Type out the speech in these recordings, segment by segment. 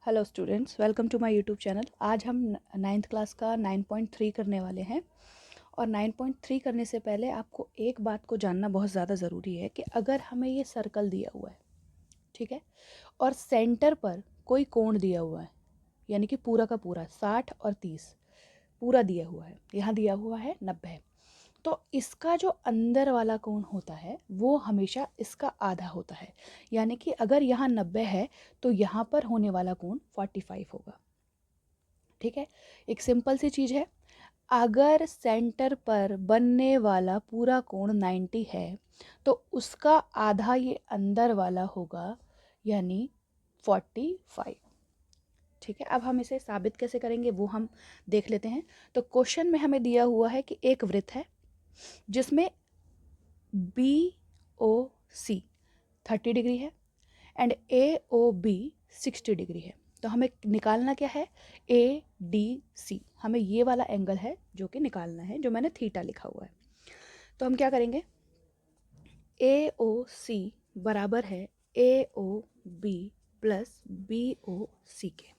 Hello students, welcome to my YouTube channel. आज हम ninth class का 9.3 करने वाले हैं। और 9.3 करने से पहले आपको एक बात को जानना बहुत ज़्यादा ज़रूरी है कि अगर हमें ये सर्कल दिया हुआ है, ठीक है, और सेंटर पर कोई कोण दिया हुआ है, यानी कि पूरा का पूरा 60 और 30 पूरा दिया हुआ है, यहाँ दिया हुआ है 90, तो इसका जो अंदर वाला कोण होता है वो हमेशा इसका आधा होता है। यानी कि अगर यहाँ 90 है तो यहाँ पर होने वाला कोण 45 होगा। ठीक है, एक सिंपल सी चीज़ है। अगर सेंटर पर बनने वाला पूरा कोण 90 है तो उसका आधा ये अंदर वाला होगा, यानी 45। ठीक है, अब हम इसे साबित कैसे करेंगे वो हम देख लेते हैं। तो क्वेश्चन में हमें दिया हुआ है कि एक वृत्त है जिसमें बी ओ सी 30 डिग्री है and A O B 60 degree है। तो हमें निकालना क्या है, ए डी सी। हमें ये वाला एंगल है जो कि निकालना है, जो मैंने थीटा लिखा हुआ है। तो हम क्या करेंगे, ए ओ सी बराबर है A O B plus B O C के।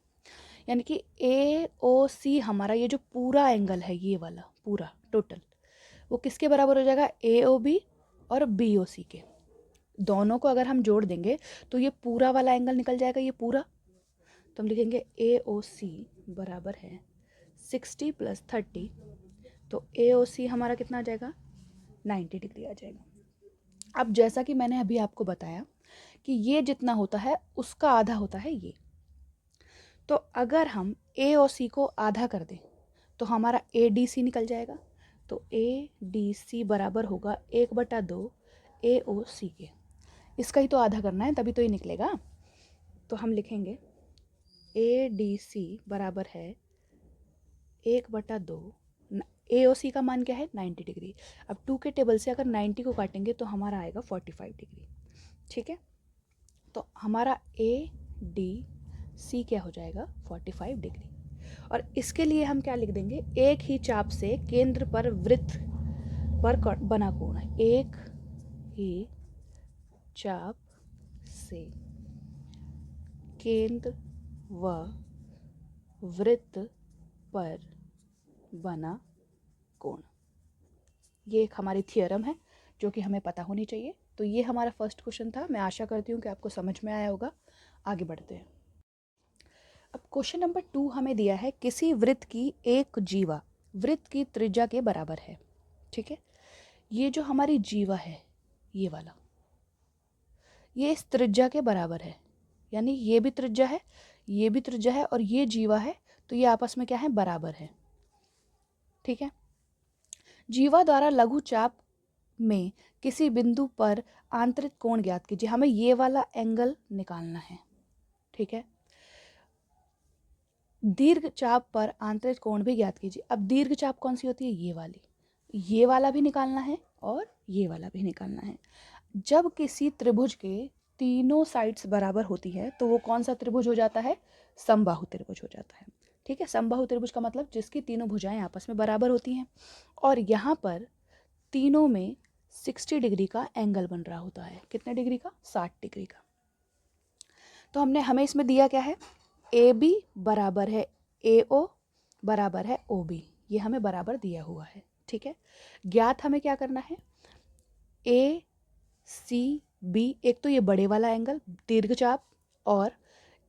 यानी कि ए ओ सी हमारा ये जो पूरा एंगल है, ये वाला पूरा टोटल, वो किसके बराबर हो जाएगा, ए ओ बी और बी ओ सी के। दोनों को अगर हम जोड़ देंगे तो ये पूरा वाला एंगल निकल जाएगा, ये पूरा। तो हम लिखेंगे ए ओ सी बराबर है 60 प्लस 30। तो ए ओ सी हमारा कितना आ जाएगा, 90 डिग्री आ जाएगा। अब जैसा कि मैंने अभी आपको बताया कि ये जितना होता है उसका आधा होता है ये। तो अगर हम ए ओ सी को आधा कर दें तो हमारा ए डी सी निकल जाएगा। तो ए डी सी बराबर होगा 1/2 ए ओ सी के। इसका ही तो आधा करना है, तभी तो ये निकलेगा। तो हम लिखेंगे ए डी सी बराबर है 1/2। ए ओ सी का मान क्या है, 90 डिग्री। अब 2 के टेबल से अगर 90 को काटेंगे तो हमारा आएगा 45 डिग्री। ठीक है, तो हमारा ए डी सी क्या हो जाएगा, 45 डिग्री। और इसके लिए हम क्या लिख देंगे, एक ही चाप से केंद्र पर वृत्त पर बना कोण है। एक ही चाप से केंद्र व वृत्त पर बना कोण, ये एक हमारी थियरम है जो कि हमें पता होनी चाहिए। तो ये हमारा फर्स्ट क्वेश्चन था। मैं आशा करती हूँ कि आपको समझ में आया होगा। आगे बढ़ते हैं। अब क्वेश्चन नंबर 2 हमें दिया है, किसी वृत्त की एक जीवा वृत्त की त्रिज्या के बराबर है। ठीक है, ये जो हमारी जीवा है, ये वाला, ये इस त्रिज्या के बराबर है। यानी ये भी त्रिज्या है, ये भी त्रिज्या है और ये जीवा है, तो ये आपस में क्या है, बराबर है। ठीक है, जीवा द्वारा लघु चाप में किसी बिंदु पर आंतरिक कोण ज्ञात कीजिए। हमें ये वाला एंगल निकालना है। ठीक है, दीर्घ चाप पर आंतरिक कोण भी ज्ञात कीजिए। अब दीर्घ चाप कौन सी होती है, ये वाली। ये वाला भी निकालना है और ये वाला भी निकालना है। जब किसी त्रिभुज के तीनों साइड्स बराबर होती है तो वो कौन सा त्रिभुज हो जाता है, समबाहु त्रिभुज हो जाता है। ठीक है, समबाहु त्रिभुज का मतलब जिसकी तीनों भुजाएं आपस में बराबर होती हैं और यहाँ पर तीनों में 60 डिग्री का एंगल बन रहा होता है। कितने डिग्री का, 60 डिग्री का। तो हमें इसमें दिया क्या है, ए बी बराबर है ए ओ बराबर है ओ बी, ये हमें बराबर दिया हुआ है। ठीक है, ज्ञात हमें क्या करना है, ए सी बी, एक तो ये बड़े वाला एंगल दीर्घ चाप, और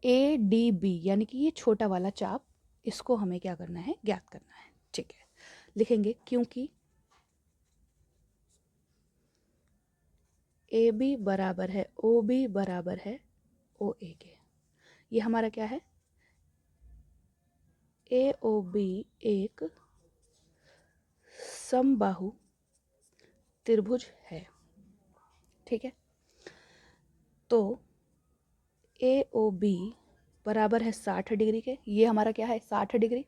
ए डी बी यानी कि ये छोटा वाला चाप, इसको हमें क्या करना है, ज्ञात करना है। ठीक है, लिखेंगे क्योंकि ए बी बराबर है ओ बी बराबर है ओ ए के। ये हमारा क्या है, ए ओ बी एक समबाहु त्रिभुज है। ठीक है, तो ए ओ बी बराबर है 60 डिग्री के, ये हमारा क्या है, 60 डिग्री।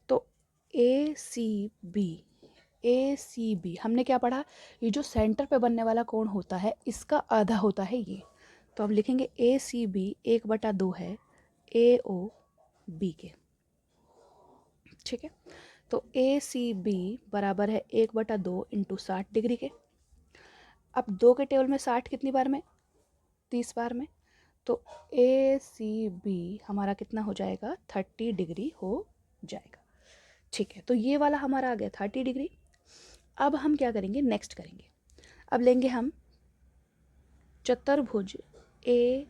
तो ए सी बी हमने क्या पढ़ा, ये जो सेंटर पे बनने वाला कोण होता है इसका आधा होता है ये। तो हम लिखेंगे ए सी बी 1/2 है ए ओ बी के। ठीक है, तो ए सी बी बराबर है 1/2 इंटू 60 डिग्री के। अब 2 के टेबल में 60 कितनी बार में, 30 बार में। तो ACB हमारा कितना हो जाएगा, 30 डिग्री हो जाएगा। ठीक है, तो ये वाला हमारा आ गया 30 डिग्री। अब हम क्या करेंगे, नेक्स्ट करेंगे, अब लेंगे हम चतुर्भुज ADBC।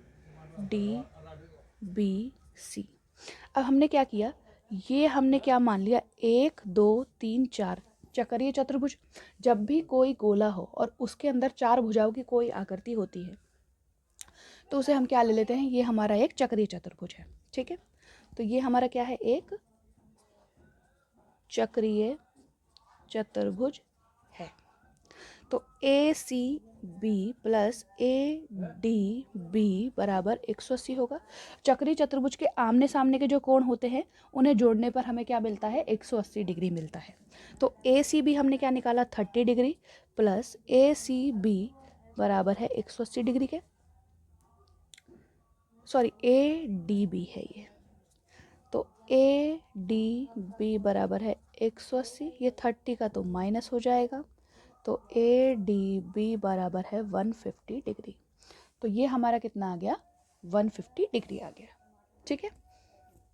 अब हमने क्या किया, ये हमने क्या मान लिया, 1 2 3 4 चक्रीय चतुर्भुज। जब भी कोई गोला हो और उसके अंदर 4 भुजाओं की कोई आकृति होती है तो उसे हम क्या ले लेते हैं, ये हमारा एक चक्रीय चतुर्भुज है। ठीक है, तो ये हमारा क्या है, एक चक्रीय चतुर्भुज है। तो ACB प्लस ADB बराबर 180 होगा। चक्रीय चतुर्भुज के आमने सामने के जो कोण होते हैं उन्हें जोड़ने पर हमें क्या मिलता है, 180 डिग्री मिलता है। तो ACB हमने क्या निकाला, 30 डिग्री प्लस ACB बराबर है 180 डिग्री के, सॉरी ADB है ये, तो ADB बराबर है 180, ये 30 का तो माइनस हो जाएगा, तो ADB बराबर है 150 डिग्री। तो ये हमारा कितना आ गया, 150 डिग्री आ गया। ठीक है,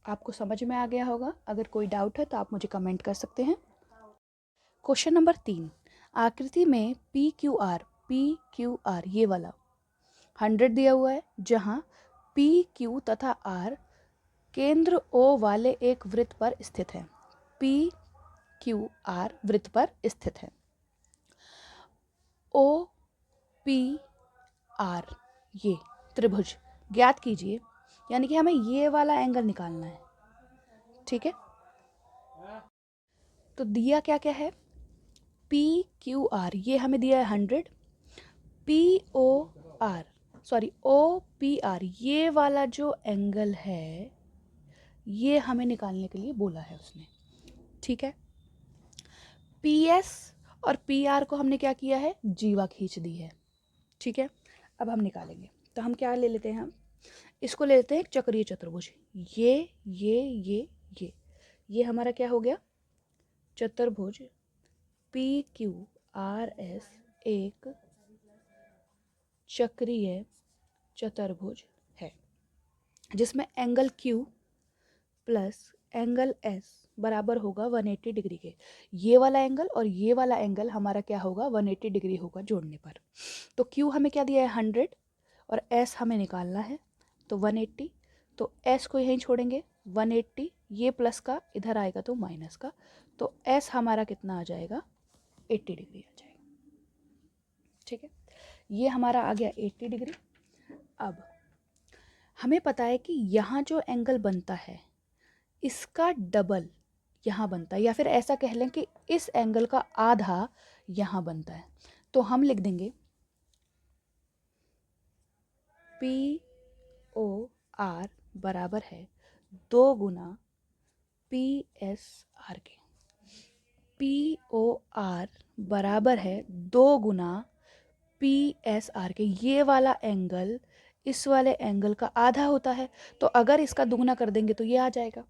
आपको समझ में आ गया होगा। अगर कोई डाउट है तो आप मुझे कमेंट कर सकते हैं। क्वेश्चन नंबर 3, आकृति में PQR ये वाला 100 दिया हुआ है, जहां PQ तथा R केंद्र O वाले एक वृत्त पर स्थित है। PQR वृत्त पर स्थित है। OPR ये त्रिभुज ज्ञात कीजिए, यानी कि हमें ये वाला एंगल निकालना है। ठीक है, तो दिया क्या क्या है, PQR ये हमें दिया है 100, OPR ये वाला जो एंगल है ये हमें निकालने के लिए बोला है उसने। ठीक है, PS और PR को हमने क्या किया है, जीवा खींच दी है। ठीक है, अब हम निकालेंगे, तो हम क्या ले लेते हैं, हम इसको ले लेते हैं एक चक्रीय चतुर्भुज। ये हमारा क्या हो गया, चतुर्भुज PQRS एक चक्रीय चतुर्भुज है, जिसमें angle Q plus angle S बराबर होगा 180 डिग्री के। ये वाला एंगल और ये वाला एंगल हमारा क्या होगा, 180 डिग्री होगा जोड़ने पर। तो Q हमें क्या दिया है, 100, और S हमें निकालना है तो 180, तो S को यहीं छोड़ेंगे, 180 ये प्लस का इधर आएगा तो माइनस का, तो S हमारा कितना आ जाएगा, 80 डिग्री आ जाएगा। ठीक है, ये हमारा आ गया 80 डिग्री। अब हमें पता है कि यहाँ जो एंगल बनता है इसका डबल यहाँ बनता है, या फिर ऐसा कह लें कि इस एंगल का आधा यहाँ बनता है। तो हम लिख देंगे POR बराबर है 2 गुना PSR के। POR बराबर है 2 गुना PSR के। ये वाला एंगल इस वाले एंगल का आधा होता है, तो अगर इसका दुगुना कर देंगे तो ये आ जाएगा।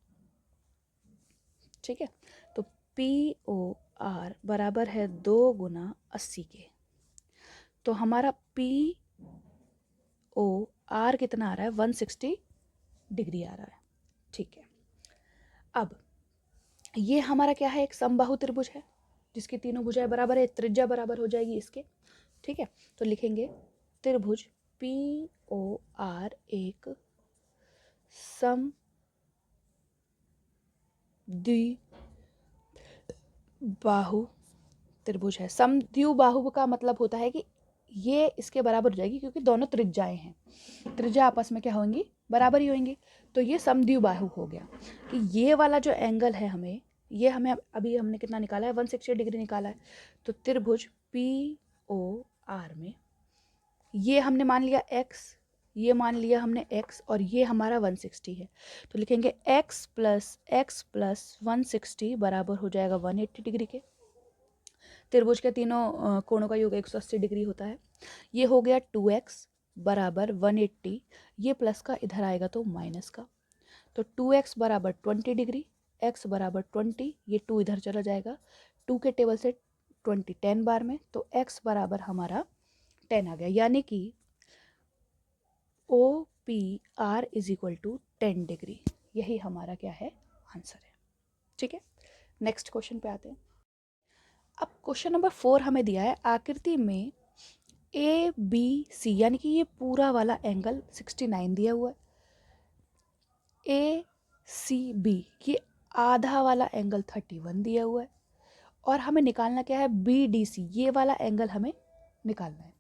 ठीक है, तो POR बराबर है 2 गुना 80 के, तो हमारा POR कितना आ रहा है, 160 डिग्री आ रहा है। ठीक है, अब ये हमारा क्या है, एक समबाहु त्रिभुज है जिसकी तीनों भुजाएं बराबर है, त्रिज्या बराबर हो जाएगी इसके। ठीक है, तो लिखेंगे त्रिभुज POR एक समद्विबाहु त्रिभुज है। समद्विबाहु का मतलब होता है कि ये इसके बराबर हो जाएगी, क्योंकि दोनों त्रिज्याएं हैं, त्रिज्या आपस में क्या होंगी, बराबर ही होंगी। तो ये समद्विबाहु हो गया कि ये वाला जो एंगल है हमें, ये हमें अभी हमने कितना निकाला है, 160 डिग्री निकाला है। तो त्रिभुज POR में ये हमने मान लिया x, ये मान लिया हमने x, और ये हमारा 160 है, तो लिखेंगे x प्लस 160 बराबर हो जाएगा 180 डिग्री के। त्रिभुज के तीनों कोणों का योग 180 डिग्री होता है। ये हो गया 2x बराबर 180, ये प्लस का इधर आएगा तो माइनस का, तो 2x बराबर 20 डिग्री, x बराबर 20, ये 2 इधर चला जाएगा, 2 के टेबल से 20 10 बार में, तो x बराबर हमारा 10 आ गया, यानी कि P R is equal to 10 degree. यही हमारा क्या है, आंसर है। ठीक है, नेक्स्ट क्वेश्चन पे आते हैं। अब क्वेश्चन नंबर 4 हमें दिया है, आकृति में ए बी सी यानी कि ये पूरा वाला एंगल 69 दिया हुआ है, ए सी बी ये आधा वाला एंगल 31 दिया हुआ है, और हमें निकालना क्या है, बी डी सी ये वाला एंगल हमें निकालना है।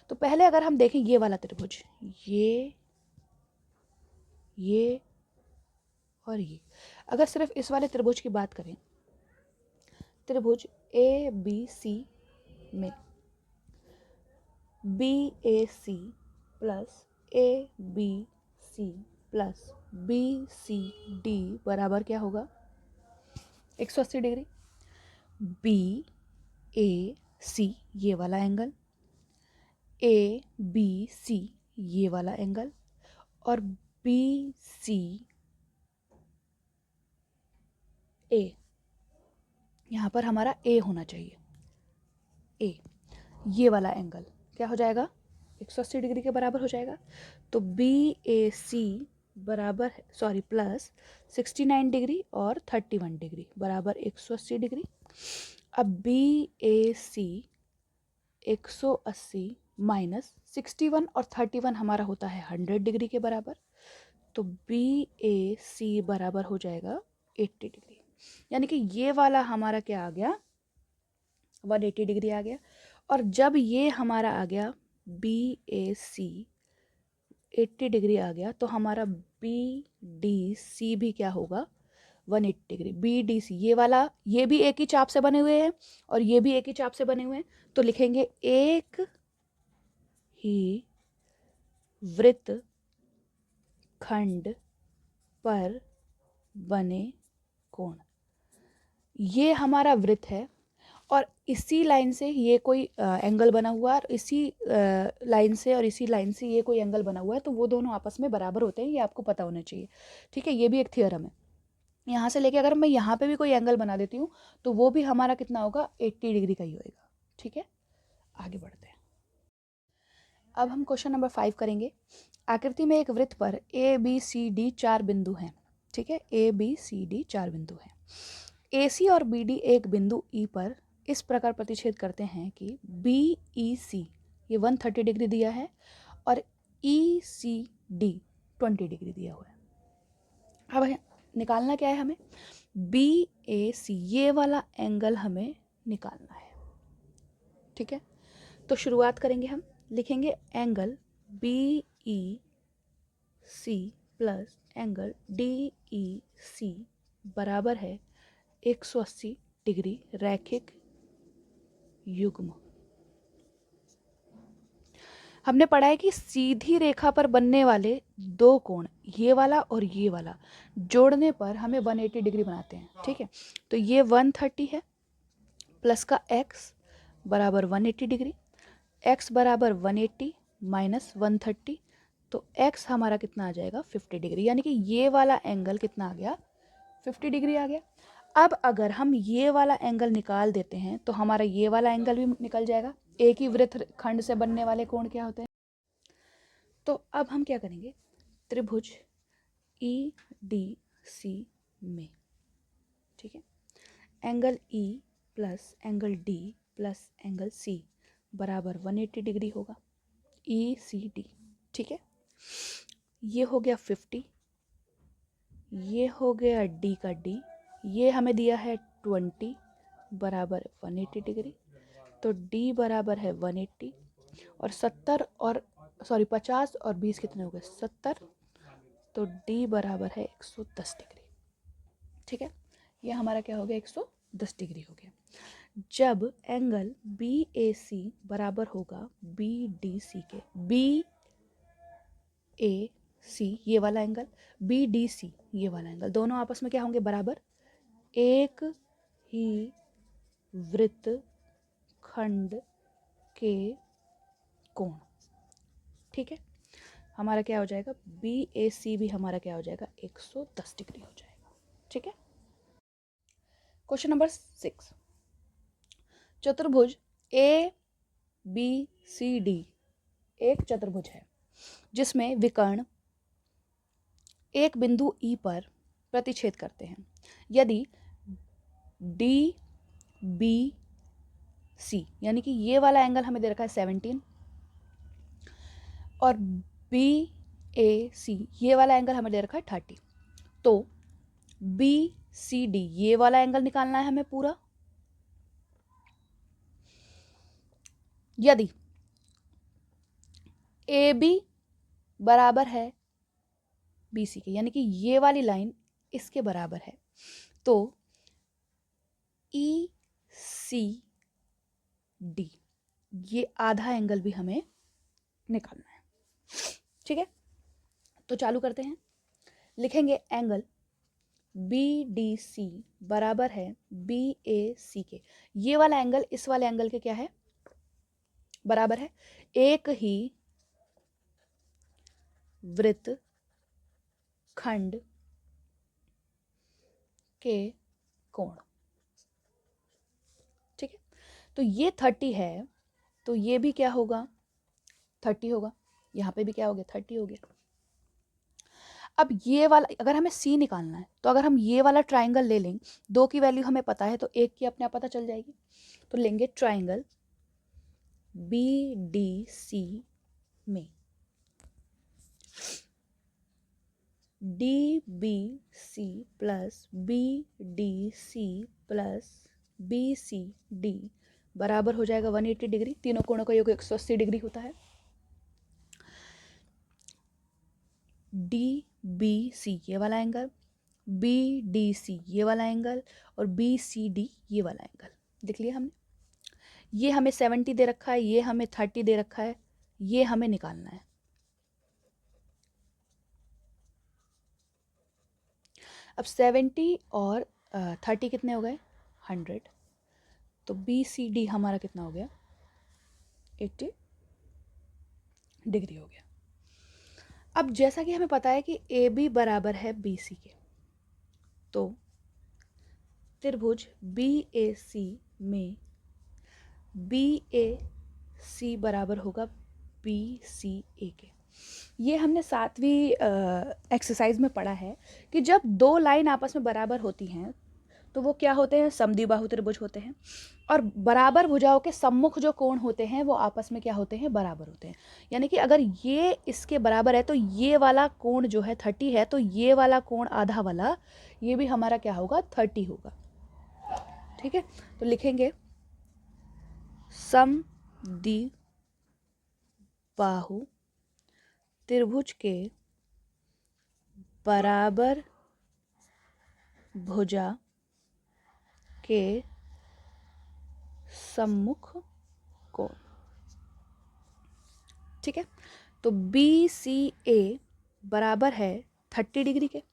तो पहले अगर हम देखें ये वाला त्रिभुज, ये और ये, अगर सिर्फ इस वाले त्रिभुज की बात करें, त्रिभुज ए बी सी में B A C plus A B C plus B C D बराबर क्या होगा, 180 डिग्री। बी ए सी ये वाला एंगल, ए बी सी ये वाला एंगल, और बी सी ए, यहाँ पर हमारा ए होना चाहिए, ए ये वाला एंगल क्या हो जाएगा, 180 डिग्री के बराबर हो जाएगा। तो बी ए सी बराबर सॉरी प्लस 69 डिग्री और 31 डिग्री बराबर 180 डिग्री। अब बी ए सी 180 माइनस 61 और 31 हमारा होता है 100 डिग्री के बराबर, तो बी ए सी बराबर हो जाएगा 80 डिग्री। यानी कि ये वाला हमारा क्या आ गया, 180 डिग्री आ गया। और जब ये हमारा आ गया बी ए सी 80 डिग्री आ गया, तो हमारा बी डी सी भी क्या होगा, 180 डिग्री। बी डी सी ये वाला, ये भी एक ही चाप से बने हुए हैं और ये भी एक ही चाप से बने हुए हैं, तो लिखेंगे एक ही वृत्त खंड पर बने कोण। ये हमारा वृत्त है और इसी लाइन से ये कोई एंगल बना हुआ है, और इसी लाइन से और इसी लाइन से ये कोई एंगल बना हुआ है, तो वो दोनों आपस में बराबर होते हैं, ये आपको पता होना चाहिए। ठीक है, ये भी एक थ्योरम है। यहाँ से लेके अगर मैं यहाँ पे भी कोई एंगल बना देती हूँ तो वो भी हमारा कितना होगा, 80 डिग्री का ही होएगा। ठीक है, आगे बढ़ते हैं। अब हम क्वेश्चन नंबर 5 करेंगे। आकृति में एक वृत्त पर ए बी सी डी 4 बिंदु हैं। ठीक है, ए बी सी डी 4 बिंदु हैं। ए सी और बी डी एक बिंदु ई पर इस प्रकार प्रतिच्छेद करते हैं कि बी ई सी ये 130 डिग्री दिया है और ई सी डी 20 डिग्री दिया हुआ है। अब निकालना क्या है हमें, बी ए सी ये वाला एंगल हमें निकालना है। ठीक है, तो शुरुआत करेंगे, हम लिखेंगे angle B E C plus angle D E C बराबर है 180 डिग्री रैखिक युग्म। हमने पढ़ा है कि सीधी रेखा पर बनने वाले दो कोण, ये वाला और ये वाला, जोड़ने पर हमें 180 डिग्री बनाते हैं। ठीक है, तो ये 130 है प्लस का x बराबर 180 डिग्री, x बराबर 180 माइनस 130, तो x हमारा कितना आ जाएगा, 50 डिग्री। यानी कि ये वाला एंगल कितना आ गया, 50 डिग्री आ गया। अब अगर हम ये वाला एंगल निकाल देते हैं तो हमारा ये वाला एंगल भी निकल जाएगा। एक ही वृत्त खंड से बनने वाले कोण क्या होते हैं। तो अब हम क्या करेंगे, त्रिभुज ई डी सी में, ठीक है, angle E plus angle D plus angle C बराबर 180 डिग्री होगा, ई सी डी। ठीक है, ये हो गया 50, ये हो गया डी का डी, ये हमें दिया है 20 बराबर 180 डिग्री, तो डी बराबर है 180 और 70 और 50 और 20 कितने हो गए, 70, तो डी बराबर है 110 डिग्री। ठीक है, ये हमारा क्या हो गया, 110 डिग्री हो गया। जब एंगल बी ए सी बराबर होगा बी डी सी के, बी ए सी ये वाला एंगल, बी डी सी ये वाला एंगल, दोनों आपस में क्या होंगे, बराबर। एक ही वृत्त खंड के कोण। ठीक है, हमारा क्या हो जाएगा, बी ए सी भी हमारा क्या हो जाएगा, 110 डिग्री हो जाएगा। ठीक है, क्वेश्चन नंबर 6, चतुर्भुज ए बी सी डी एक चतुर्भुज है जिसमें विकर्ण एक बिंदु ई पर प्रतिच्छेद करते हैं। यदि डी बी सी, यानी कि ये वाला एंगल हमें दे रखा है 17 और बी ए सी ये वाला एंगल हमें दे रखा है 30, तो बी सी डी ये वाला एंगल निकालना है हमें पूरा। यदि ए बी बराबर है बी सी के, यानी कि ये वाली लाइन इसके बराबर है, तो ई सी डी ये आधा एंगल भी हमें निकालना है। ठीक है, तो चालू करते हैं। लिखेंगे एंगल बी डी सी बराबर है बी ए सी के। ये वाला एंगल इस वाले एंगल के क्या है, बराबर है। एक ही वृत्त खंड के कोण। ठीक है, तो ये 30 है, तो ये भी क्या होगा, 30 होगा। यहां पे भी क्या हो गया, 30 हो गया। अब ये वाला अगर हमें सी निकालना है, तो अगर हम ये वाला ट्राइंगल ले लेंगे, 2 की वैल्यू हमें पता है, तो 1 की अपने आप पता चल जाएगी। तो लेंगे ट्राइंगल बी डी सी में D B C plus B D C plus B C D बराबर हो जाएगा 180 डिग्री। तीनों कोणों का योग 180 डिग्री होता है। डी बी सी ये वाला एंगल, बी डी सी ये वाला एंगल और बी सी डी ये वाला एंगल देख लिया हमने। ये हमें 70 दे रखा है, ये हमें 30 दे रखा है, ये हमें निकालना है। अब 70 और 30 कितने हो गए, 100, तो बी सी डी हमारा कितना हो गया, 80 डिग्री हो गया। अब जैसा कि हमें पता है कि ए बी बराबर है बी सी के, तो त्रिभुज बी ए सी में बी ए सी बराबर होगा बी सी ए के। ये हमने 7वीं एक्सरसाइज में पढ़ा है कि जब 2 लाइन आपस में बराबर होती हैं तो वो क्या होते हैं, समद्विबाहु त्रिभुज होते हैं। और बराबर भुजाओं के सम्मुख जो कोण होते हैं वो आपस में क्या होते हैं, बराबर होते हैं। यानी कि अगर ये इसके बराबर है तो ये वाला कोण जो है 30 है, तो ये वाला कोण आधा वाला ये भी हमारा क्या होगा, 30 होगा। ठीक है, तो लिखेंगे समद्विबाहु त्रिभुज के बराबर भुजा के सम्मुख कोण। ठीक है, तो बी सी ए बराबर है 30 डिग्री के।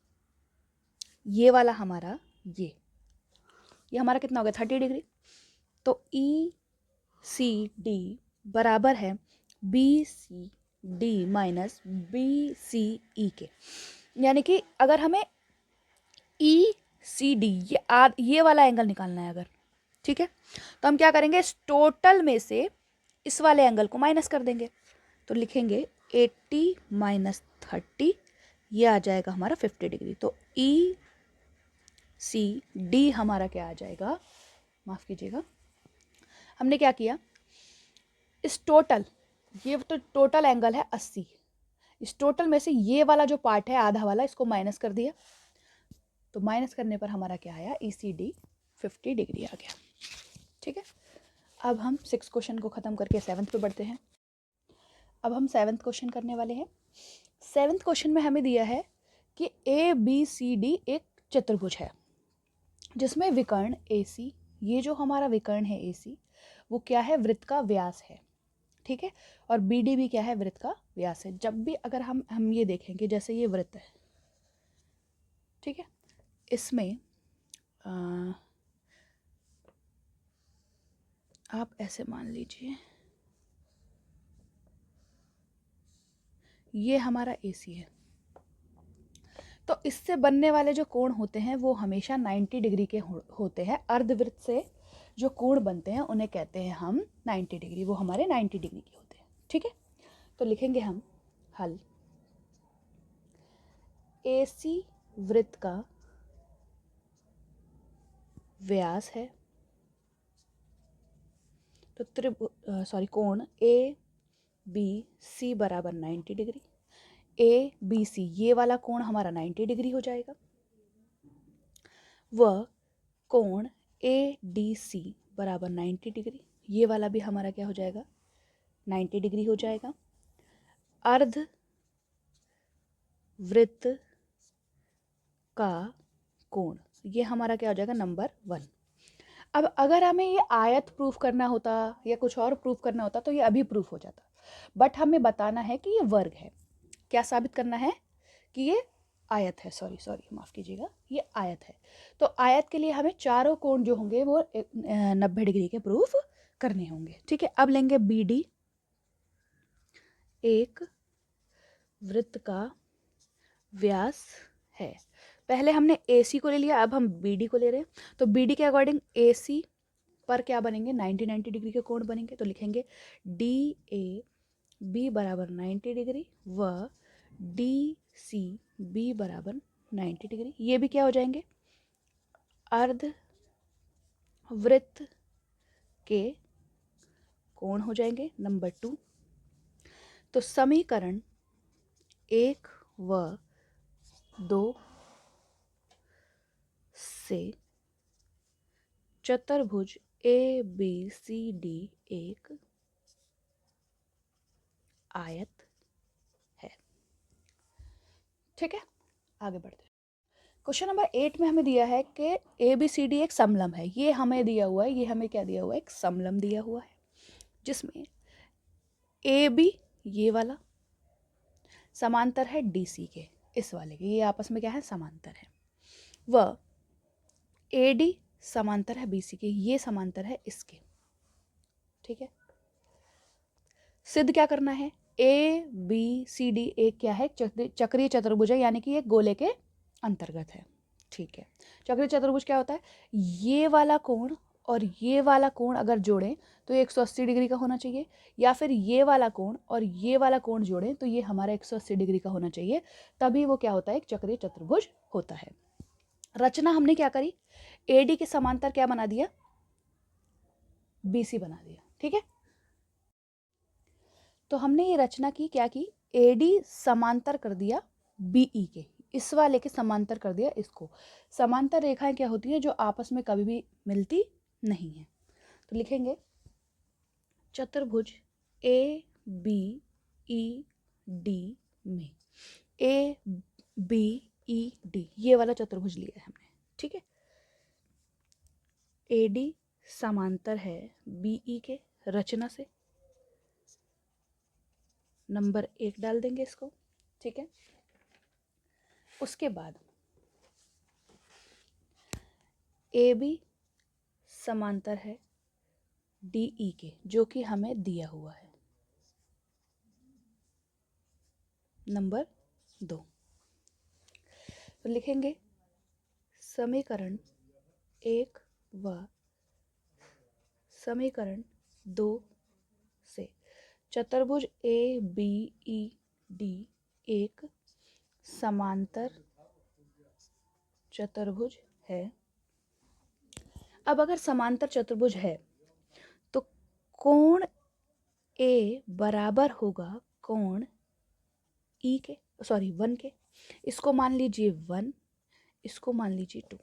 ये वाला हमारा ये हमारा कितना हो गया, 30 डिग्री। तो ई सी डी बराबर है B C D minus B C E के। यानी कि अगर हमें ई सी डी ये वाला एंगल निकालना है अगर, ठीक है, तो हम क्या करेंगे, इस टोटल में से इस वाले एंगल को माइनस कर देंगे। तो लिखेंगे 80 माइनस 30, ये आ जाएगा हमारा 50 डिग्री। तो ई सी डी हमारा क्या आ जाएगा, माफ कीजिएगा, हमने क्या किया, इस टोटल, ये तो टोटल एंगल है 80, इस टोटल में से ये वाला जो पार्ट है आधा वाला, इसको माइनस कर दिया। तो माइनस करने पर हमारा क्या आया, ई सी डी 50 डिग्री आ गया। ठीक है, अब हम 6 क्वेश्चन को ख़त्म करके 7th पे बढ़ते हैं। अब हम 7th क्वेश्चन करने वाले हैं। 7th क्वेश्चन में हमें दिया है कि ए बी सी डी एक चतुर्भुज है जिसमें विकर्ण ए सी, ये जो हमारा विकर्ण है ए सी वो क्या है, वृत्त का व्यास है। ठीक है, और बी डी भी क्या है, वृत्त का व्यास है। जब भी अगर हम ये देखेंगे, जैसे ये वृत्त है, ठीक है, इसमें आप ऐसे मान लीजिए ये हमारा AC है, तो इससे बनने वाले जो कोण होते हैं वो हमेशा 90 डिग्री के होते हैं। अर्धवृत्त से जो कोण बनते हैं उन्हें कहते हैं हम 90 डिग्री, वो हमारे 90 डिग्री के होते हैं। ठीक है, तो लिखेंगे हम हल, AC वृत्त का व्यास है, तो कोण ABC बराबर 90 डिग्री। ABC ये वाला कोण हमारा 90 डिग्री हो जाएगा, व कोण ADC बराबर 90 डिग्री, ये वाला भी हमारा क्या हो जाएगा, 90 डिग्री हो जाएगा। अर्ध वृत्त का कोण ये हमारा क्या हो जाएगा, नंबर 1। अब अगर हमें ये आयत प्रूफ करना होता या कुछ और प्रूफ करना होता तो ये अभी प्रूफ हो जाता, बट हमें बताना है कि ये वर्ग है। क्या साबित करना है कि ये आयत है, सॉरी माफ़ कीजिएगा, ये आयत है। तो आयत के लिए हमें चारों कोण जो होंगे वो 90 डिग्री के प्रूफ करने होंगे। ठीक है, अब लेंगे BD, एक वृत्त का व्यास है। पहले हमने AC को ले लिया, अब हम BD को ले रहे हैं। तो BD के अकॉर्डिंग AC पर क्या बनेंगे, 90 डिग्री के कोण बनेंगे। तो लिखेंगे DAB बराबर 90 डिग्री व DCB बराबर 90 डिग्री। ये भी क्या हो जाएंगे, अर्ध वृत्त के कोण हो जाएंगे, नंबर 2। तो समीकरण 1 व 2 से चतुर्भुज ABCD एक आयत है। ठीक है, आगे बढ़ते हैं। क्वेश्चन नंबर 8 में हमें दिया है कि ABCD एक समलंब है। ये हमें दिया हुआ है, ये हमें क्या दिया हुआ है, एक समलंब दिया हुआ है, जिसमें AB ये वाला समांतर है DC के, इस वाले के, ये आपस में क्या है, समांतर है। व AD समांतर है BC के, ये समांतर है इसके। ठीक है, सिद्ध क्या करना है, ABCD एक क्या है, चक्रीय चतुर्भुज है, यानी कि ये गोले के अंतर्गत है। ठीक है, चक्रीय चतुर्भुज क्या होता है, ये वाला कोण और ये वाला कोण अगर जोड़ें तो ये 180 डिग्री का होना चाहिए, या फिर ये वाला कोण और ये वाला कोण जोड़ें तो ये हमारा 180 डिग्री का होना चाहिए, तभी वो क्या होता है, एक चक्रीय चतुर्भुज होता है। रचना हमने क्या करी, AD के समांतर क्या बना दिया, BC बना दिया। ठीक है, तो हमने ये रचना की, क्या की, AD समांतर कर दिया BE के, इस वाले के समांतर कर दिया इसको। समांतर रेखाएं क्या होती हैं, जो आपस में कभी भी मिलती नहीं है। तो लिखेंगे चतुर्भुज ABED में ABED ये वाला चतुर्भुज लिया है हमने। ठीक है, AD समांतर है BE के, रचना से नंबर 1 डाल देंगे इसको। ठीक है, उसके बाद AB समांतर है DE के, जो कि हमें दिया हुआ है, नंबर 2। तो लिखेंगे समीकरण 1 व समीकरण 2 से चतुर्भुज ABED एक समांतर चतुर्भुज है। अब अगर समांतर चतुर्भुज है तो कोण A बराबर होगा कोण E के, 1 के। इसको मान लीजिए 1, इसको मान लीजिए 2।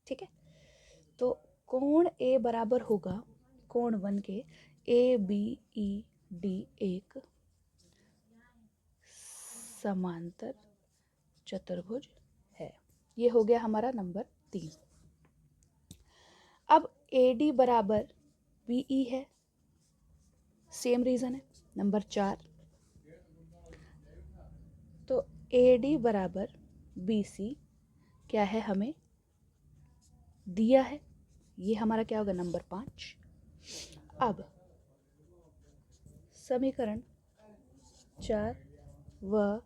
ठीक है, तो कोण A बराबर होगा कोण 1 के। ABED एक समांतर चतुर्भुज है। ये हो गया हमारा नंबर 3। अब AD बराबर BE है, सेम रीजन है, नंबर 4। तो AD बराबर BC क्या है, हमें दिया है, ये हमारा क्या होगा, नंबर 5। अब समीकरण 4 व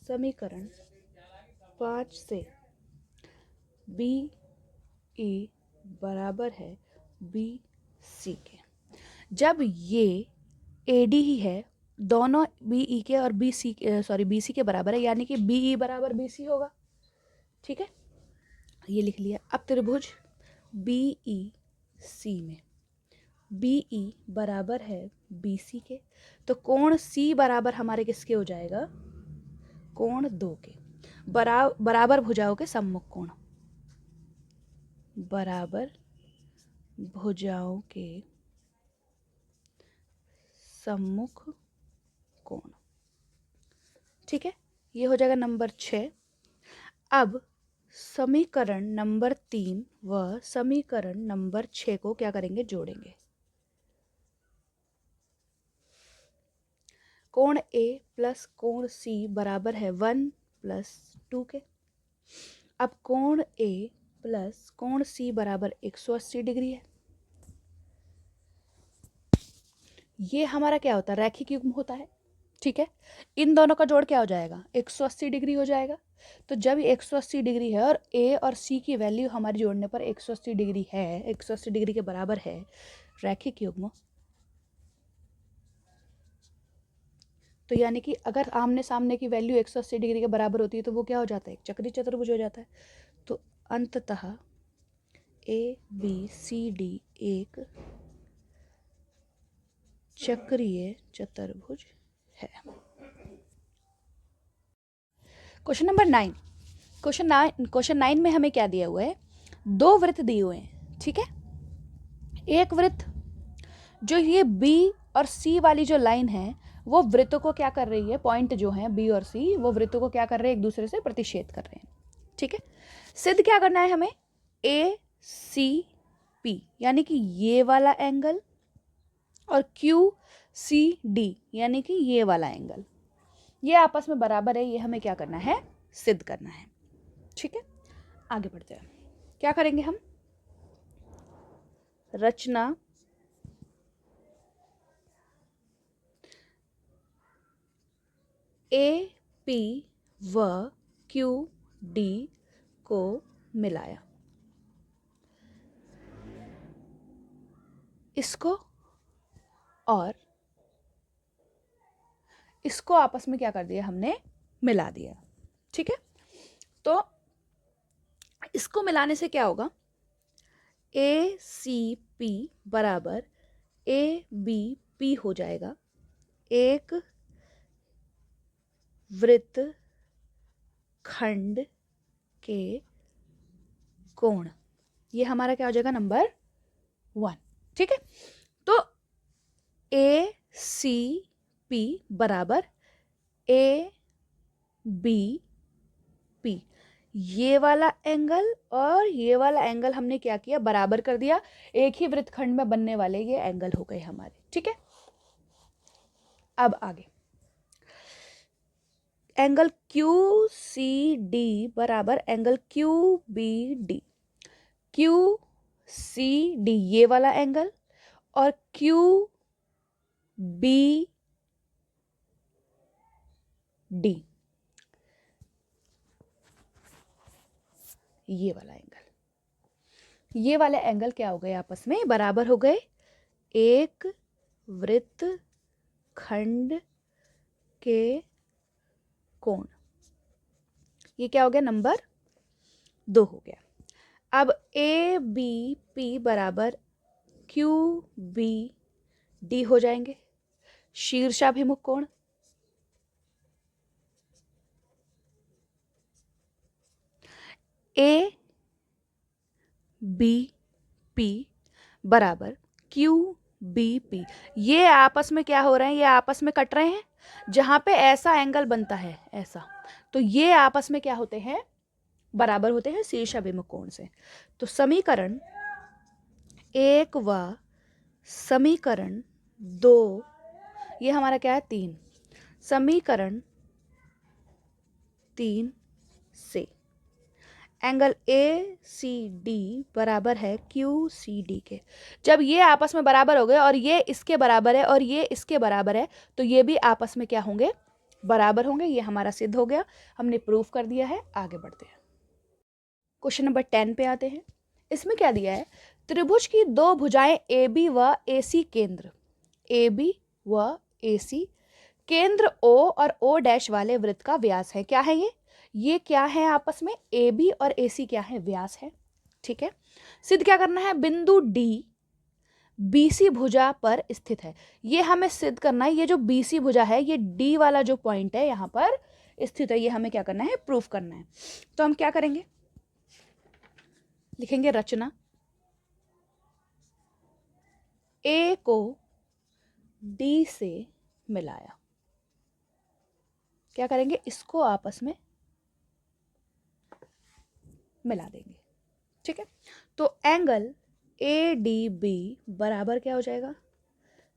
समीकरण 5 से BE बराबर है BC के। जब ये AD ही है दोनों बी ई के और बी सी के बराबर है, यानी कि बी ई बराबर बी सी होगा। ठीक है, ये लिख लिया। अब त्रिभुज बी ई सी में बी ई बराबर है बी सी के, तो कोण सी बराबर हमारे किसके हो जाएगा? कोण 2 के। बराबर भुजाओं के सम्मुख कोण, बराबर भुजाओं के सम्मुख कोण। ठीक है, ये हो जाएगा नंबर 6। अब समीकरण नंबर 3 व समीकरण नंबर 6 को क्या करेंगे? जोड़ेंगे। कोण ए प्लस कोण सी बराबर है 1 + 2 के। अब कोण ए प्लस कोण सी बराबर 180 डिग्री है। ये हमारा क्या होता है? रैखिक युग्म होता है। ठीक है, इन दोनों का जोड़ क्या हो जाएगा? 180 डिग्री हो जाएगा। तो जब 180 डिग्री है और ए और सी की वैल्यू हमारी जोड़ने पर 180 डिग्री है, 180 डिग्री के बराबर है, रैखिक युग्म। तो यानी कि अगर आमने सामने की वैल्यू 180 डिग्री के बराबर होती है तो वो क्या हो जाता है? एक चक्रीय चतुर्भुज हो जाता है। तो अंततः ए बी सी डी एक चक्रीय चतुर्भुज है। Question number 9। क्वेश्चन 9 में हमें क्या दिया हुआ है? 2 वृत्त दिए हुए हैं। ठीक है, एक वृत्त, जो ये बी और सी वाली जो लाइन है वो वृत्तों को क्या कर रही है? पॉइंट जो है बी और सी, वो वृत्तों को क्या कर रहे हैं? एक दूसरे से प्रतिच्छेद कर रहे हैं। ठीक है, सिद्ध क्या करना है हमें? ए सी पी, यानी कि ये वाला एंगल, और क्यू सी डी, यानी कि ये वाला एंगल, ये आपस में बराबर है। ये हमें क्या करना है? सिद्ध करना है। ठीक है, आगे बढ़ते हैं। क्या करेंगे हम? रचना ए पी व क्यू डी को मिलाया। इसको और इसको आपस में क्या कर दिया हमने? मिला दिया। ठीक है, तो इसको मिलाने से क्या होगा? ए सी पी बराबर ए बी पी हो जाएगा। एक वृत्त खंड के कोण, ये हमारा क्या हो जाएगा? नंबर 1। ठीक है, तो ए सी पी बराबर ए बी पी, ये वाला एंगल और ये वाला एंगल हमने क्या किया? बराबर कर दिया। एक ही वृत्तखंड में बनने वाले ये एंगल हो गए हमारे। ठीक है, अब आगे एंगल क्यू सी डी बराबर angle Q B D. Q C D ये वाला एंगल और क्यू बी डी ये वाला एंगल, ये वाले एंगल क्या हो गए? आपस में बराबर हो गए। एक वृत्त खंड के कोण, ये क्या हो गया? नंबर 2 हो गया। अब ए बी पी बराबर क्यू बी डी हो जाएंगे। शीर्षाभिमुख कोण, ए बी पी बराबर क्यू बी पी, ये आपस में क्या हो रहे हैं? ये आपस में कट रहे हैं। जहां पे ऐसा एंगल बनता है ऐसा, तो ये आपस में क्या होते हैं? बराबर होते हैं शीर्षाभिमुख कोण से। तो समीकरण 1 व समीकरण 2, ये हमारा क्या है? 3। समीकरण 3 से एंगल ए सी डी बराबर है क्यू सी डी के। जब ये आपस में बराबर हो गए और ये इसके बराबर है और ये इसके बराबर है, तो ये भी आपस में क्या होंगे? बराबर होंगे। ये हमारा सिद्ध हो गया, हमने प्रूफ कर दिया है। आगे बढ़ते हैं, क्वेश्चन नंबर 10 पे आते हैं। इसमें क्या दिया है? त्रिभुज की 2 भुजाएं ए बी व ए सी केंद्र, ए बी व ए सी केंद्र O और O डैश वाले वृत्त का व्यास है। क्या है ये क्या है आपस में, AB और AC क्या है, व्यास है। ठीक है, सिद्ध क्या करना है, बिंदु D BC भुजा पर स्थित है। ये हमें सिद्ध करना है, ये जो BC भुजा है, ये D वाला जो पॉइंट है यहाँ पर स्थित है, ये हमें क्या करना है, प्रूफ करना है। तो हम क्या करेंगे, लिखेंगे रचना, A को D से मिलाया। क्या करेंगे, इसको आपस में मिला देंगे। ठीक है, तो एंगल ADB बराबर क्या हो जाएगा,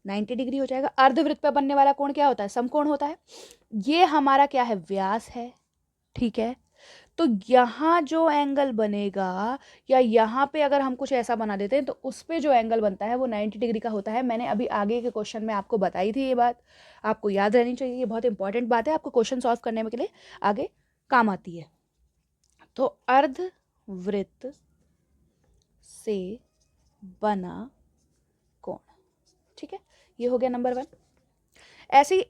90 डिग्री हो जाएगा। अर्धवृत्त पर बनने वाला कोण क्या होता है, समकोण होता है। ये हमारा क्या है, व्यास है। ठीक है, तो यहां जो एंगल बनेगा, या यहां पे अगर हम कुछ ऐसा बना देते हैं, तो उस पे जो एंगल बनता है वो 90 डिग्री का होता है। मैंने अभी आगे के क्वेश्चन में आपको बताई थी ये बात, आपको याद रहनी चाहिए, ये बहुत इंपॉर्टेंट बात है, आपको क्वेश्चन सॉल्व करने में के लिए आगे काम आती है। तो अर्धवृत्त से बना कोण। ठीक है, ये हो गया नंबर 1। ऐसे ही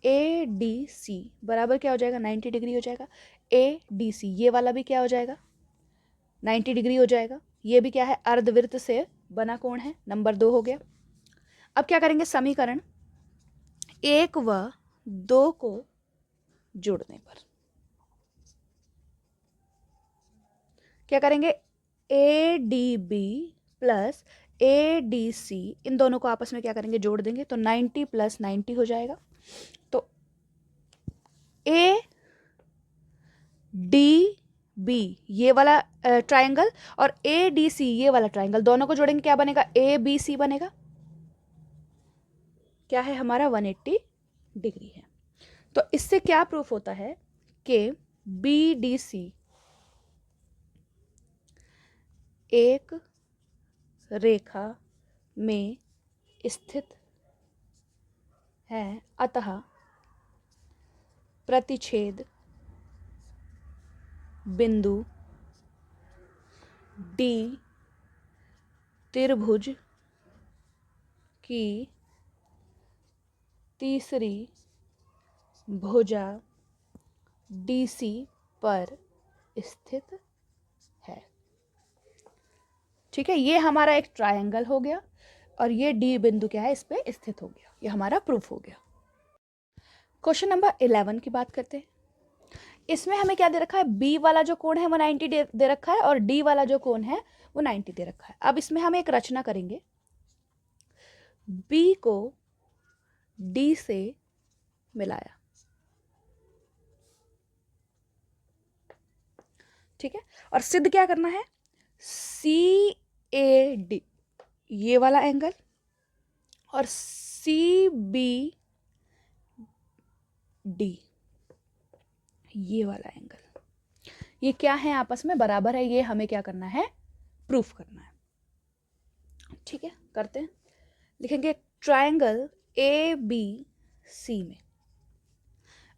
ADC बराबर क्या हो जाएगा, 90 डिग्री हो जाएगा। ADC ये वाला भी क्या हो जाएगा, 90 डिग्री हो जाएगा। ये भी क्या है, अर्धवृत्त से बना कोण है, नंबर 2 हो गया। अब क्या करेंगे, समीकरण 1 व 2 को जोड़ने पर क्या करेंगे, ADB प्लस ADC इन दोनों को आपस में क्या करेंगे, जोड़ देंगे, तो 90 प्लस 90 हो जाएगा। तो ADB ये वाला ट्रायंगल और ADC ये वाला ट्रायंगल, दोनों को जोड़ेंगे, क्या बनेगा, ABC बनेगा। क्या है हमारा, 180 डिग्री है। तो इससे क्या प्रूफ होता है कि BDC एक रेखा में स्थित है, अतः प्रतिच्छेद बिंदु D त्रिभुज की तीसरी भुजा DC पर स्थित है। ठीक है, ये हमारा एक ट्रायंगल हो गया और ये D बिंदु क्या है, इस पे स्थित हो गया, ये हमारा प्रूफ हो गया। क्वेश्चन नंबर 11 की बात करते हैं। इसमें हमें क्या दे रखा है, B वाला जो कोण है वो 90 दे रखा है और D वाला जो कोण है वो 90 दे रखा है। अब इसमें हम एक रचना करेंगे, B को D से मिलाया। ठीक है, और सिद्ध क्या करना है, CAD ये वाला एंगल और CBD ये वाला एंगल, ये क्या है, आपस में बराबर है, ये हमें क्या करना है, प्रूफ करना है। ठीक है, करते हैं, लिखेंगे ट्रायंगल ABC में।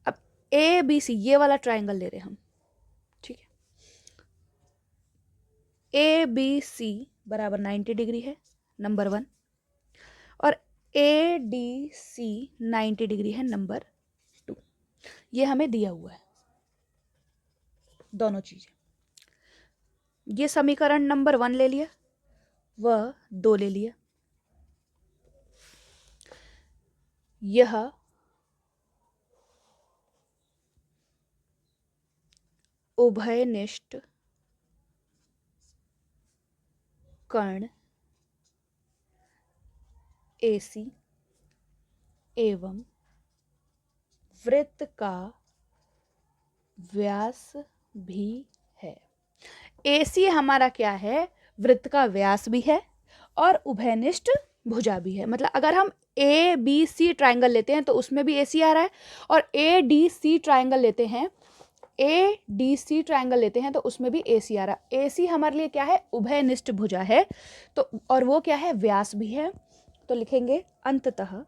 अब ABC ये वाला ट्रायंगल ले रहे हैं हम। ठीक है, ABC बराबर 90 डिग्री है, नंबर 1, और ADC 90 डिग्री है, नंबर 2। ये हमें दिया हुआ है दोनों चीजें। ये समीकरण नंबर 1 ले लिया, वह 2 ले लिया। यह उभयनिष्ठ कर्ण AC एवं वृत्त का व्यास भी है। AC हमारा क्या है, वृत्त का व्यास भी है और उभयनिष्ठ भुजा भी है। मतलब अगर हम ABC ट्रायंगल लेते हैं तो उसमें भी AC आ रहा है, और ADC ट्रायंगल लेते हैं, ADC ट्रायंगल लेते हैं तो उसमें भी AC आ रहा है। AC हमारे लिए क्या है, उभयनिष्ठ भुजा है, तो और वो क्या है, व्यास भी है। तो लिखेंगे अंततः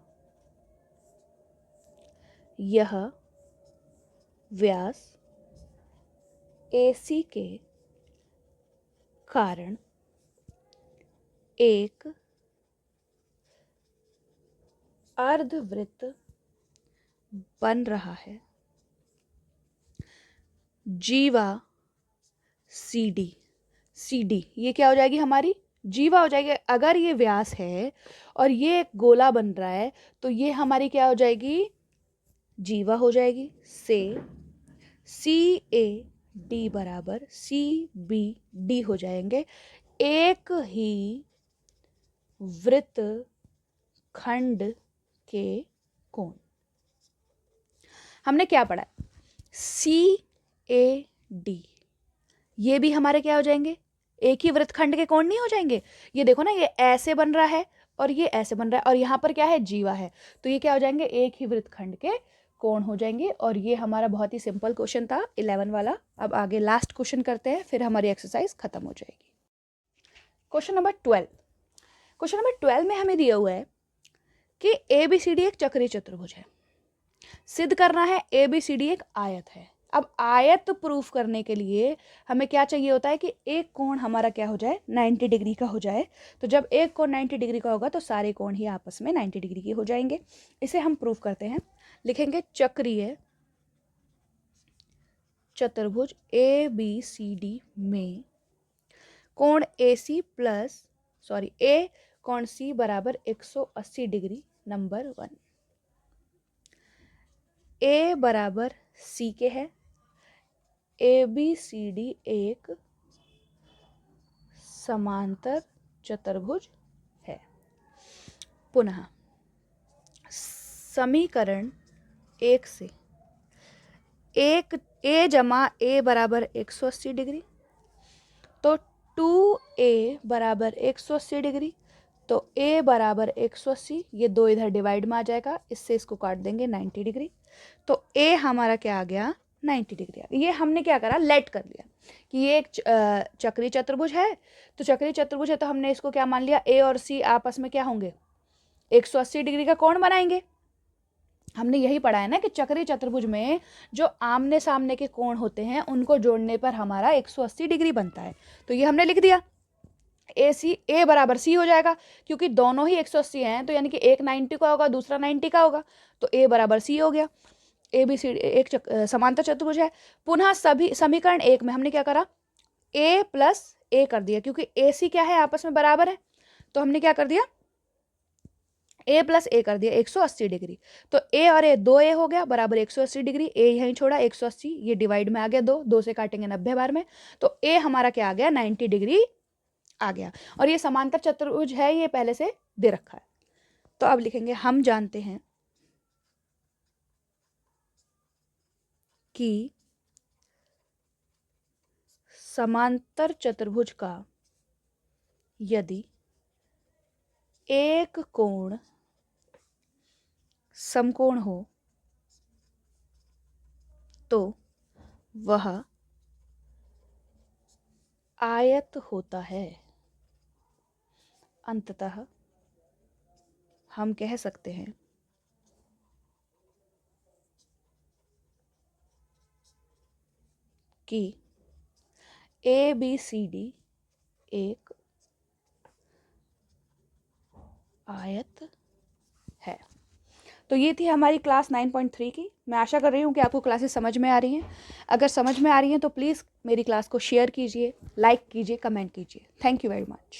यह व्यास AC के कारण एक अर्धवृत्त बन रहा है, जीवा CD ये क्या हो जाएगी हमारी जीवा हो जाएगी। अगर ये व्यास है और ये एक गोला बन रहा है तो ये हमारी क्या हो जाएगी, जीवा हो जाएगी। से CAD बराबर CBD हो जाएंगे। एक ही वृत्त खंड के कोण। हमने क्या पढ़ा, CAD ये भी हमारे क्या हो जाएंगे, एक ही वृत्तखंड के कोण नहीं हो जाएंगे। ये देखो ना, ये ऐसे बन रहा है और ये ऐसे बन रहा है और यहाँ पर क्या है, जीवा है, तो ये क्या हो जाएंगे, एक ही वृत्तखंड के कोण हो जाएंगे। और ये हमारा बहुत ही सिंपल क्वेश्चन था 11 वाला। अब आगे लास्ट क्वेश्चन करते हैं, फिर हमारी एक्सरसाइज खत्म हो जाएगी। Question number 12। क्वेश्चन नंबर 12 में हमें दिया हुआ है कि ABCD एक चक्रीय चतुर्भुज है, सिद्ध करना है ABCD एक आयत है। अब आयत प्रूफ करने के लिए हमें क्या चाहिए होता है कि एक कोण हमारा क्या हो जाए, 90 डिग्री का हो जाए। तो जब एक कोण 90 डिग्री का होगा तो सारे कोण ही आपस में 90 डिग्री के हो जाएंगे। इसे हम प्रूफ करते हैं, लिखेंगे चक्रीय चतुर्भुज ABCD में कोण AC प्लस A कोण C बराबर 180 डिग्री। नंबर 1, A बराबर C के है, ABCD एक समांतर चतुर्भुज है। पुनः समीकरण 1 से एक A जमा A बराबर 180 डिग्री, तो 2A बराबर 180 डिग्री, तो A बराबर 180, ये दो इधर डिवाइड में आ जाएगा, इससे इसको काट देंगे 90 डिग्री, तो A हमारा क्या आ गया, 90 डिग्री आ गया। ये हमने क्या करा, लेट कर लिया कि ये एक चक्रीय चतुर्भुज है, तो चक्रीय चतुर्भुज है तो हमने इसको क्या मान लिया, A और C आपस में क्या होंगे, 180 डिग्री का कोण बनाएंगे। हमने यही पढ़ा है ना कि चक्रीय चतुर्भुज में जो आमने सामने के कोण होते हैं उनको जोड़ने पर हमारा 180 डिग्री बनता है। तो ये हमने लिख दिया, A बराबर C हो जाएगा, क्योंकि दोनों ही 180 हैं, तो यानी कि एक 90 का होगा, दूसरा 90 का होगा, तो A बराबर C हो गया। ABCD एक समांतर चतुर्भुज है। पुनः सभी समीकरण 1 में हमने क्या करा, A प्लस A कर दिया, क्योंकि AC क्या है, आपस में बराबर है, तो हमने क्या कर दिया, A प्लस A कर दिया 180 डिग्री। तो A और A 2A हो गया बराबर 180 डिग्री, A यहीं छोड़ा 180, ये डिवाइड में आ गया, दो से काटेंगे 90 बार में, तो A हमारा क्या आ गया, 90 डिग्री आ गया। और ये समांतर चतुर्भुज है, ये पहले से दे रखा है। तो अब लिखेंगे, हम जानते हैं कि समांतर चतुर्भुज का यदि एक कोण समकोण हो तो वह आयत होता है। अंततः हम कह सकते हैं कि ABCD एक आयत है। तो ये थी हमारी क्लास 9.3 की। मैं आशा कर रही हूँ कि आपको क्लासेस समझ में आ रही हैं। अगर समझ में आ रही हैं तो प्लीज़ मेरी क्लास को शेयर कीजिए, लाइक कीजिए, कमेंट कीजिए। Thank you very much.